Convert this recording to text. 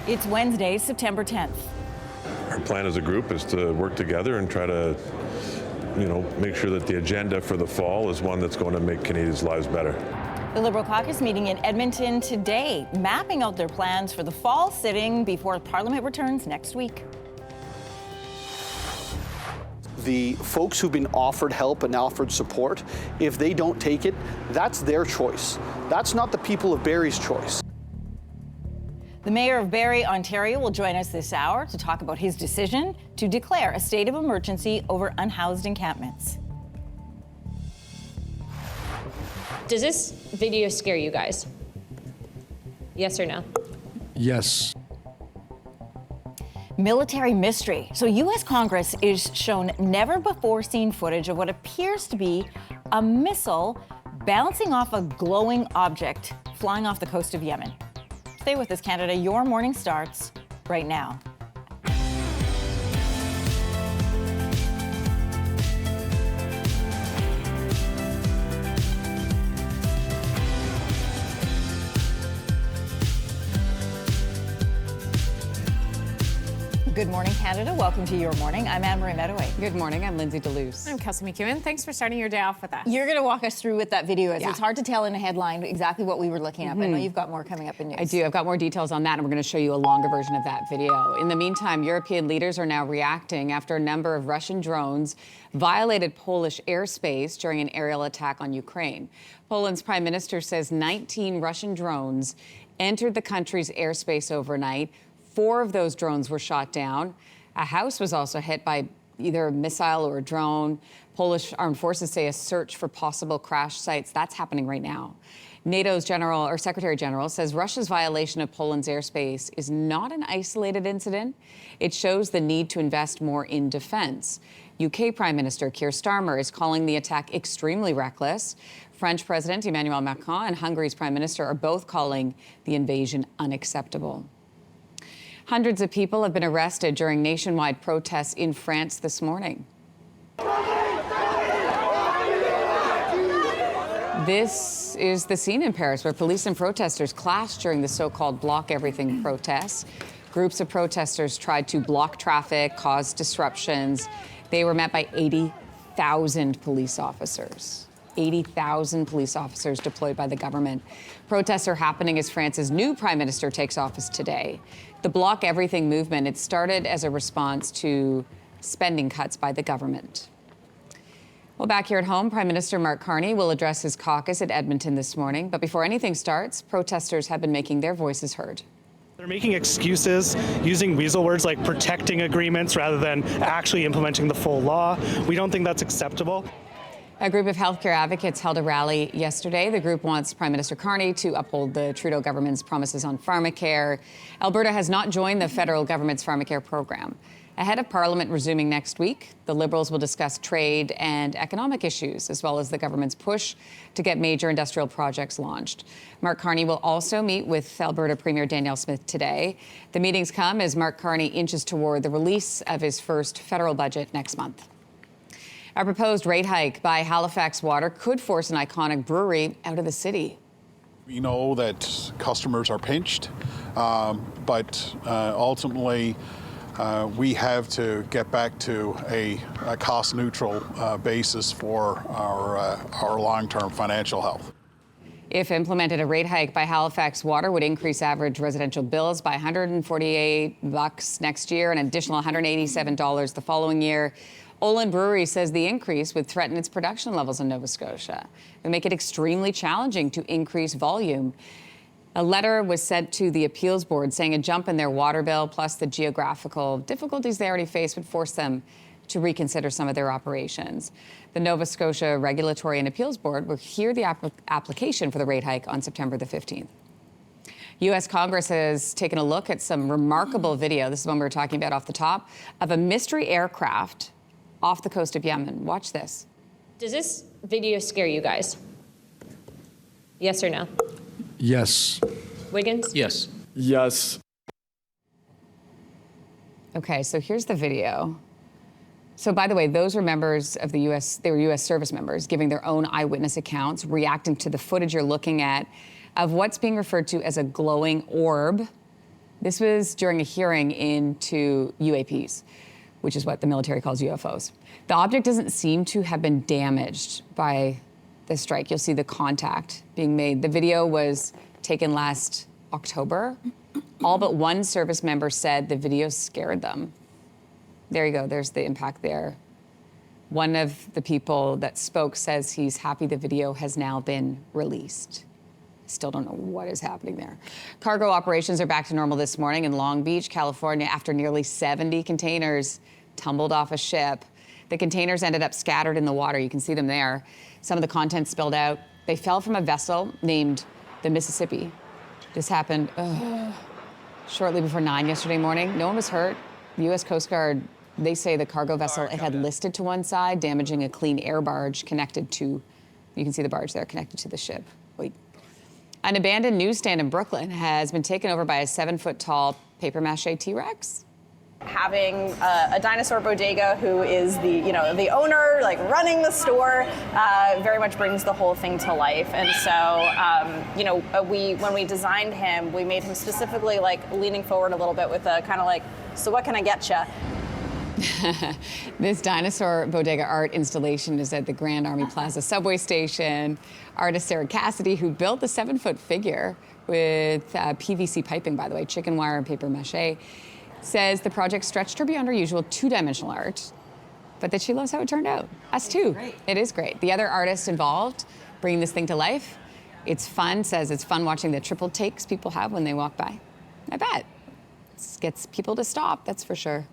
It's Wednesday, September 10th. Our plan as a group is to work together and try to, make sure that the agenda for the fall is one that's going to make Canadians' lives better. The Liberal Caucus meeting in Edmonton today, mapping out their plans for the fall sitting before Parliament returns next week. The folks who've been offered help and offered support, if they don't take it, that's their choice. That's not the people of Barrie's choice. The Mayor of Barrie, Ontario, will join us this hour to talk about his decision to declare a state of emergency over unhoused encampments. Does this video scare you guys? Yes or no? Yes. Military mystery. So U.S. Congress is shown never-before-seen footage of what appears to be a missile bouncing off a glowing object flying off the coast of Yemen. Stay with us, Canada. Your morning starts right now. Good morning, Canada. Welcome to Your Morning. I'm Anne-Marie Mediwake. Good morning. I'm Lindsey Deluce. I'm Kelsey McEwen. Thanks for starting your day off with us. You're going to walk us through what that video is. Yeah. It's hard to tell in a headline exactly what we were looking at, but I know you've got more coming up in news. I do. I've got more details on that, and we're going to show you a longer version of that video. In the meantime, European leaders are now reacting after a number of Russian drones violated Polish airspace during an aerial attack on Ukraine. Poland's prime minister says 19 Russian drones entered the country's airspace overnight. 4 of those drones were shot down. A house was also hit by either a missile or a drone. Polish armed forces say a search for possible crash sites. That's happening right now. NATO's Secretary General says Russia's violation of Poland's airspace is not an isolated incident. It shows the need to invest more in defense. UK Prime Minister Keir Starmer is calling the attack extremely reckless. French President Emmanuel Macron and Hungary's Prime Minister are both calling the invasion unacceptable. Hundreds of people have been arrested during nationwide protests in France this morning. This is the scene in Paris where police and protesters clashed during the so-called Block Everything protests. Groups of protesters tried to block traffic, cause disruptions. They were met by 80,000 police officers. 80,000 police officers deployed by the government. Protests are happening as France's new prime minister takes office today. The Block Everything movement, it started as a response to spending cuts by the government. Well, back here at home, Prime Minister Mark Carney will address his caucus at Edmonton this morning. But before anything starts, protesters have been making their voices heard. They're making excuses, using weasel words like protecting agreements rather than actually implementing the full law. We don't think that's acceptable. A group of healthcare advocates held a rally yesterday. The group wants Prime Minister Carney to uphold the Trudeau government's promises on pharmacare. Alberta has not joined the federal government's pharmacare program. Ahead of Parliament resuming next week, the Liberals will discuss trade and economic issues, as well as the government's push to get major industrial projects launched. Mark Carney will also meet with Alberta Premier Danielle Smith today. The meetings come as Mark Carney inches toward the release of his first federal budget next month. A proposed rate hike by Halifax Water could force an iconic brewery out of the city. We know that customers are pinched, but ultimately we have to get back to a cost-neutral basis for our long-term financial health. If implemented, a rate hike by Halifax Water would increase average residential bills by $148 next year, an additional $187 the following year. Olin Brewery says the increase would threaten its production levels in Nova Scotia and make it extremely challenging to increase volume. A letter was sent to the appeals board saying a jump in their water bill plus the geographical difficulties they already face would force them to reconsider some of their operations. The Nova Scotia Regulatory and Appeals Board will hear the application for the rate hike on September the 15th. U.S. Congress has taken a look at some remarkable video. This is one we were talking about off the top of a mystery aircraft off the coast of Yemen. Watch this. Does this video scare you guys? Yes or no? Yes. Wiggins? Yes. Yes. Okay, so here's the video. So, by the way, those were members of the U.S., they were U.S. service members giving their own eyewitness accounts, reacting to the footage you're looking at of what's being referred to as a glowing orb This was during a hearing into UAPs, which is what the military calls UFOs. The object doesn't seem to have been damaged by the strike. You'll see the contact being made. The video was taken last October. All but one service member said the video scared them. There you go, there's the impact there. One of the people that spoke says he's happy the video has now been released. Still don't know what is happening there. Cargo operations are back to normal this morning in Long Beach, California, after nearly 70 containers tumbled off a ship. The containers ended up scattered in the water. You can see them there. Some of the contents spilled out. They fell from a vessel named the Mississippi. This happened shortly before 9 yesterday morning. No one was hurt. The U.S. Coast Guard, they say the cargo vessel, it had listed to one side, damaging a clean air barge connected to, you can see the barge there, connected to the ship. Wait. An abandoned newsstand in Brooklyn has been taken over by a 7-foot-tall papier-mâché T-Rex. Having a dinosaur bodega who is the owner, like running the store, very much brings the whole thing to life. And so, when we designed him, we made him specifically like leaning forward a little bit with a kind of like, so what can I get you? This dinosaur bodega art installation is at the Grand Army Plaza subway station. Artist Sarah Cassidy, who built the 7-foot figure with PVC piping, by the way, chicken wire and paper mache, says the project stretched her beyond her usual 2-dimensional art, but that she loves how it turned out. Us too. Great. It is great. The other artists involved bringing this thing to life, it's fun, says it's fun watching the triple takes people have when they walk by. I bet. It gets people to stop, that's for sure.